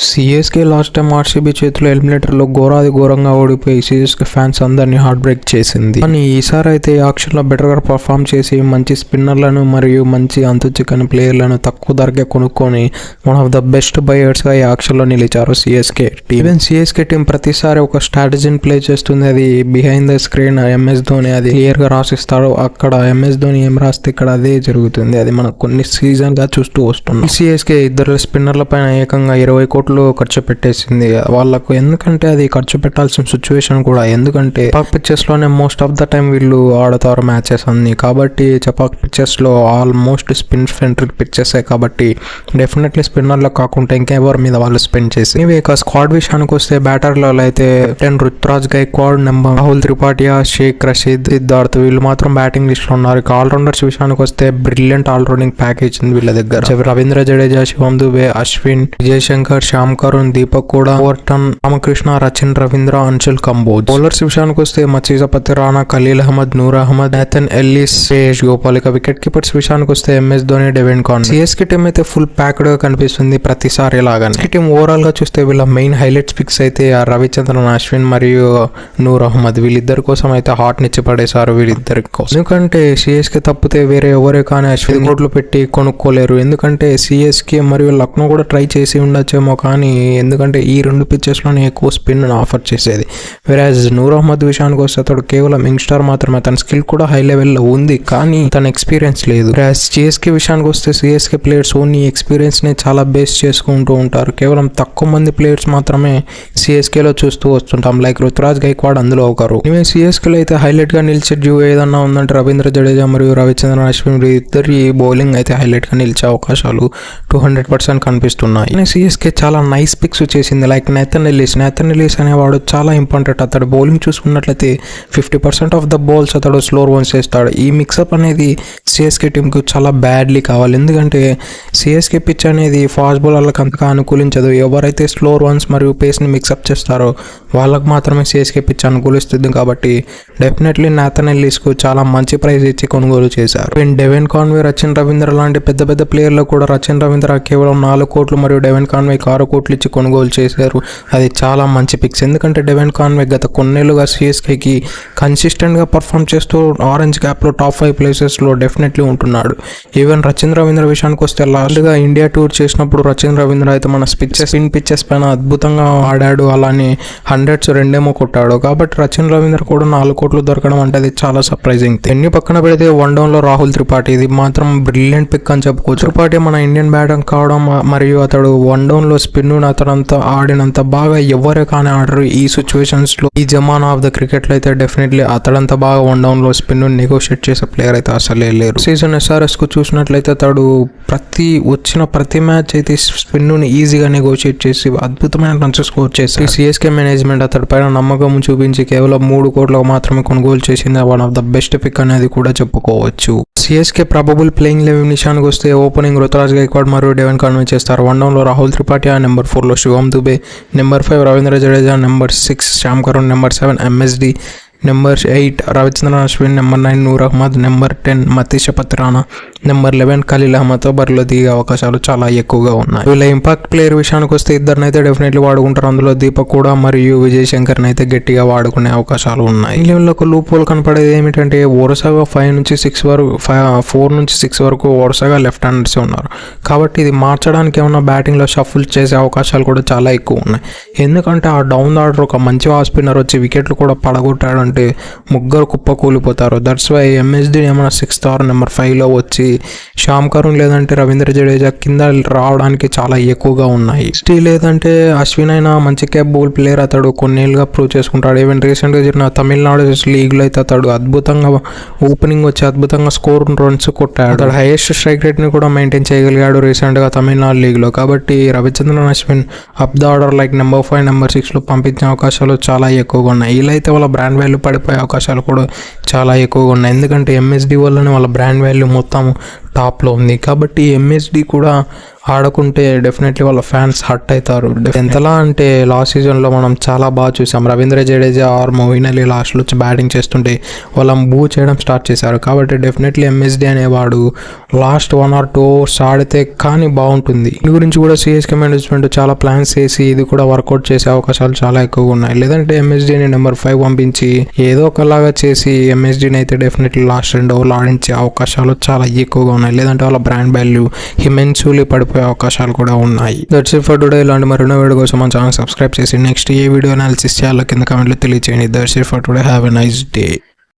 CSK last time RCB చేతిలో ఎలిమినేటర్లో ఘోరంగా ఓడిపోయి సిఎస్కే ఫ్యాన్స్ అందరినీ హార్ట్ బ్రేక్ చేసింది. కానీ ఈసారి అయితే యాక్షన్లో బెటర్గా పర్ఫామ్ చేసి మంచి స్పిన్నర్లను మరియు మంచి అంతుచిక్కని ప్లేయర్లను తక్కువ ధరకే కొనుక్కొని వన్ ఆఫ్ ద బెస్ట్ బయర్స్గా ఈ యాక్షన్లో నిలిచారు CSK team. Even CSK team ప్రతిసారి ఒక స్ట్రాటజీని ప్లే చేస్తుంది. అది behind the screen MS Dhoni అది క్లియర్గా రాసిస్తాడు. అక్కడ ఎంఎస్ ధోని ఏం రాస్తే ఇక్కడ అదే జరుగుతుంది. అది మనం కొన్ని సీజన్గా చూస్తూ వస్తున్నాం. సిఎస్కే ఇద్దరు స్పిన్నర్ల పైన ఏకంగా 20 కోట్లు ఖర్చు పెట్టేసింది వాళ్ళకు. ఎందుకంటే అది ఖర్చు పెట్టాల్సిన సిచ్యువేషన్ కూడా. ఎందుకంటే చపాక్ పిచ్చెస్ లోనే మోస్ట్ ఆఫ్ ద టైం వీళ్ళు ఆడతారు మ్యాచెస్ అన్ని. కాబట్టి చపాక్ పిచ్చెస్ లో ఆల్మోస్ట్ స్పిన్ సెంట్రిక్ పిచ్చెస్ కాబట్టి డెఫినెట్లీ స్పిన్నర్లో కాకుండా ఇంకెవరి మీద వాళ్ళు స్పెండ్ చేసి. ఇక స్క్వాడ్ విషయానికి వస్తే బ్యాటర్లో అయితే రుతురాజ్ గైక్వాడ్, రాహుల్ త్రిపాఠియా, షేక్ రషీద్, సిద్ధార్థ్ వీళ్ళు మాత్రం బ్యాటింగ్ లిస్ట్ లో ఉన్నారు. ఇక ఆల్రౌండర్స్ విషయానికి వస్తే బ్రిలియంట్ ఆల్రౌండింగ్ ప్యాకేజ్ ఉంది వీళ్ళ దగ్గర. రవీంద్ర జడేజా, శివం దుబే, అశ్విన్, విజయ్ శంకర్, శ్యామ్ కరుణ్, దీపక్ కూడా, ఓవర్టన్, రామకృష్ణ, రచిన్ రవీంద్ర, అంశుల్ కంబోజ్. బౌలర్స్ విషయానికి వస్తే మచీజపతి రాణా, ఖలీల్ అహ్మద్, నూర్ అహ్మద్, నేథన్ ఎల్లిస్, శ్రేయస్ గోపాల్. ఇక వికెట్ కీపర్స్ విషయానికి వస్తే MS Dhoni, Devin Conway. CSK team అయితే ఫుల్ ప్యాక్డ్ గా కనిపిస్తుంది ప్రతిసారి లాగానే. టీం ఓవరాల్ గా చూస్తే వీళ్ళ మెయిన్ హైలైట్స్ పిక్స్ అయితే రవిచంద్రన్, అశ్విన్ మరియు నూర్ అహ్మద్ వీళ్ళిద్దరి కోసం అయితే హార్ట్ నిచ్చి పడేశారు వీళ్ళిద్దరి కోసం. ఎందుకంటే సిఎస్కే తప్పితే వేరే ఎవరే కానీ అశ్విన్ కోట్లు పెట్టి కొనుక్కోలేరు. ఎందుకంటే సిఎస్కే మరియు లక్నో కూడా ట్రై చేసి ఉండొచ్చేమో కానీ ఎందుకంటే ఈ రెండు పిచ్చెస్ లోనే ఎక్కువ స్పిన్ ఆఫర్ చేసేది. వెరాజ్ నూర్ అహ్మద్ విషయానికి వస్తే అతడు కేవలం యంగ్స్టార్ మాత్రమే. తన స్కిల్ కూడా హై లెవెల్లో ఉంది కానీ తన ఎక్స్పీరియన్స్ లేదు. వెరాజ్ సిఎస్కే విషయానికి వస్తే సిఎస్కే ప్లేయర్స్ ఓన్లీ ఎక్స్పీరియన్స్ ని చాలా బేస్ చేసుకుంటూ ఉంటారు. కేవలం తక్కువ మంది ప్లేయర్స్ మాత్రమే సిఎస్కే లో చూస్తూ వస్తుంటాం. లైక్ రుతురాజ్ గైక్వాడ్ అందులో ఒకరు. సిఎస్కే లో అయితే హైలైట్ గా నిలిచే డ్యూ ఏదన్నా ఉందంటే రవీంద్ర జడేజా మరియు రవిచంద్రన్ అశ్విన్ ఇద్దరి బౌలింగ్ అయితే హైలైట్ గా నిలిచే అవకాశాలు 200% కనిపిస్తున్నాయి. సిఎస్కే చాలా నైస్ పిక్స్ చేసింది. లైక్ నేథన్ ఎల్లిస్ అనేవాడు చాలా ఇంపార్టెంట్. అతడు బౌలింగ్ చూసుకున్నట్లయితే 50% ఆఫ్ ద బాల్స్ అతడు స్లోర్ వన్స్ చేస్తాడు. ఈ మిక్సప్ అనేది సిఎస్కే టీంకు చాలా బ్యాడ్లీ కావాలి. ఎందుకంటే సిఎస్కే పిచ్ అనేది ఫాస్ట్ బౌలర్లకు అంతగా అనుకూలించదు. ఎవరైతే స్లోర్ వన్స్ మరియు పేస్ని మిక్సప్ చేస్తారో వాళ్ళకు మాత్రమే సిఎస్కే పిచ్ అనుకూలిస్తుంది. కాబట్టి డెఫినెట్లీ నేథన్ ఎల్లిస్కు చాలా మంచి ప్రైజ్ ఇచ్చి కొనుగోలు చేశారు. డెవిన్ కాన్వే, రచిన్ రవీంద్ర లాంటి పెద్ద పెద్ద ప్లేయర్లకు కూడా రచిన్ రవీంద్ర కేవలం 4 కోట్లు మరియు డెవిన్ కాన్వే 6 కోట్లు ఇచ్చి కొనుగోలు చేశారు. అది చాలా మంచి పిక్స్. ఎందుకంటే డెవిన్ కాన్వే గత కొన్నేళ్లుగా సిఎస్కేకి కన్సిస్టెంట్ గా పర్ఫామ్ చేస్తూ ఆరెంజ్ క్యాప్ లో టాప్ 5 ప్లేసెస్ లో డెఫినెట్లీ ఉంటున్నాడు. ఈవెన్ రచిన్ రవీంద్ర విషయానికి వస్తే లాస్ట్ గా ఇండియా టూర్ చేసినప్పుడు రచిన్ రవీంద్ర అయితే మన స్పిన్ పిచ్చెస్ పైన అద్భుతంగా ఆడాడు. అలానే 100s 2 కొట్టాడు. కాబట్టి రచిన్ రవీంద్ర కూడా 4 కోట్లు దొరకడం అంటే అది చాలా సర్ప్రైజింగ్. ఎన్ని పక్కన పెడితే వన్ డౌన్ లో రాహుల్ త్రిపాఠి ఇది మాత్రం బ్రిలియంట్ పిక్ అని చెప్పుకోవచ్చు. త్రిపాఠి మన ఇండియన్ బ్యాటర్ కావడం మరియు అతడు వన్ డౌన్ లో స్పిన్ అతడంతా ఆడినంత బాగా ఎవరే కానీ ఆడరు ఈ సిచ్యువేషన్స్ లో. ఈ జమానా ఆఫ్ ద క్రికెట్ లో అయితే డెఫినెట్లీ అతడంత బాగా వన్ డౌన్ లో స్పిన్ నెగోషియేట్ చేసే ప్లేయర్ అయితే అసలే లేరు. సీజన్ ఎస్ఆర్ఎస్ కు చూసినట్లయితే అతడు ప్రతి మ్యాచ్ అయితే స్పిన్ ని ఈజీగా నెగోషియేట్ చేసి అద్భుతమైన రన్స్ స్కోర్ చేసి సిఎస్కే మేనేజ్మెంట్ అతడి పైన నమ్మకం చూపించి కేవలం 3 కోట్లకు మాత్రమే కొనుగోలు చేసింది. One of the best pick అనేది కూడా చెప్పుకోవచ్చు. సిఎస్కే ప్రాబబుల్ ప్లేయింగ్ 11 విషయానికి వస్తే ఓపెనింగ్ రుతురాజ్ గైక్వాడ్ మరియు డెవిన్ కాన్వే చేస్తారు. వన్ డౌన్ లో రాహుల్ త్రిపాఠియా, నెంబర్ 4 లో Shivam Dube, number 5 Ravindra Jadeja, number 6 Shyam Karun, number 7 MSD, number 8 Ravichandran Ashwin, number 9 Noor Ahmad, number 10 మచీజపతి రాణా, నెంబర్ 11 ఖలీల్ అహ్మద్తో బరిలో దిగే అవకాశాలు చాలా ఎక్కువగా ఉన్నాయి. వీళ్ళ ఇంపాక్ట్ ప్లేయర్ విషయానికి వస్తే ఇద్దరినైతే డెఫినెట్లీ వాడుకుంటారు. అందులో దీపక్ కూడా మరియు విజయ్ శంకర్ని అయితే గట్టిగా వాడుకునే అవకాశాలు ఉన్నాయి. ఈ లెవెల్లో ఒక లూప్ హోల్ కనపడేది ఏమిటంటే వరుసగా 4 నుంచి 6 వరకు వరుసగా లెఫ్ట్ హ్యాండర్స్ ఉన్నారు. కాబట్టి ఇది మార్చడానికి ఏమన్నా బ్యాటింగ్ లో షఫుల్ చేసే అవకాశాలు కూడా చాలా ఎక్కువ ఉన్నాయి. ఎందుకంటే ఆ డౌన్ ఆర్డర్ ఒక మంచి ఆఫ్ స్పిన్నర్ వచ్చి వికెట్లు కూడా పడగొట్టాడు అంటే ముగ్గురు కుప్ప కూలిపోతారు. దట్స్ వై ఎంఎస్డి ఏమైనా 6th ఆర్ నెంబర్ 5 లో వచ్చి శ్యామ్ కరుణ్ లేదంటే రవీంద్ర జడేజా కింద రావడానికి చాలా ఎక్కువగా ఉన్నాయి. లేదంటే అశ్విన్ అయినా మంచి క్యాపబుల్ ప్లేయర్. అతడు కొన్నేళ్ళుగా ప్రూవ్ చేసుకుంటాడు. ఈవెన్ రీసెంట్ గా జరిగిన తమిళనాడు లీగ్ లో అయితే అతడు అద్భుతంగా ఓపెనింగ్ వచ్చి అద్భుతంగా స్కోర్ రన్స్ కొట్టాడు. అతడు హైయెస్ట్ స్ట్రైక్ రేట్ ని కూడా మెయింటైన్ చేయగలిగాడు రీసెంట్ గా తమిళనాడు లీగ్ లో. కాబట్టి Ravichandran Ashwin up the order like number 5 number 6 లో పంపించే అవకాశాలు చాలా ఎక్కువగా ఉన్నాయి. ఇలా అయితే వాళ్ళ బ్రాండ్ వాల్యూ పడిపోయే అవకాశాలు కూడా చాలా ఎక్కువగా ఉన్నాయి. ఎందుకంటే ఎంఎస్డి వల్లనే వాళ్ళ బ్రాండ్ వాల్యూ మొత్తం టాప్లో ఉంది. కాబట్టి ఎంఎస్డి కూడా ఆడకుంటే డెఫినెట్లీ వాళ్ళ ఫ్యాన్స్ హర్ట్ అవుతారు. ఎంతలా అంటే లాస్ట్ సీజన్లో మనం చాలా బాగా చూసాం. Ravindra Jadeja are Moeen Ali లాస్ట్లో వచ్చి బ్యాటింగ్ చేస్తుంటే వాళ్ళని బూ చేయడం స్టార్ట్ చేశారు. కాబట్టి డెఫినెట్లీ ఎంఎస్డి అనేవాడు లాస్ట్ 1 or 2 ఓవర్స్ ఆడితే కానీ బాగుంటుంది. దీని గురించి కూడా సిఎస్కే మేనేజ్మెంట్ చాలా ప్లాన్స్ చేసి ఇది కూడా వర్కౌట్ చేసే అవకాశాలు చాలా ఎక్కువగా ఉన్నాయి. లేదంటే ఎంఎస్డిని నెంబర్ 5 పంపించి ఏదో ఒకలాగా చేసి ఎంఎస్డిని అయితే డెఫినెట్లీ లాస్ట్ 2 ఓవర్లు ఆడించే అవకాశాలు చాలా ఎక్కువగా ఉన్నాయి. లేదంటే వాళ్ళ బ్రాండ్ వాల్యూ ఇమెన్స్లీ పడిపోయే అవకాశాలు కూడా ఉన్నాయి. That's it for today. ఇలాంటి మరిన్ని వీడియో కోసం మన ఛానల్ సబ్స్క్రైబ్ చేసి నెక్స్ట్ ఏ వీడియో అనాలిసిస్ చేయాలో కింద కామెంట్లో తెలియజేయండి. That's it for today. Have a nice day.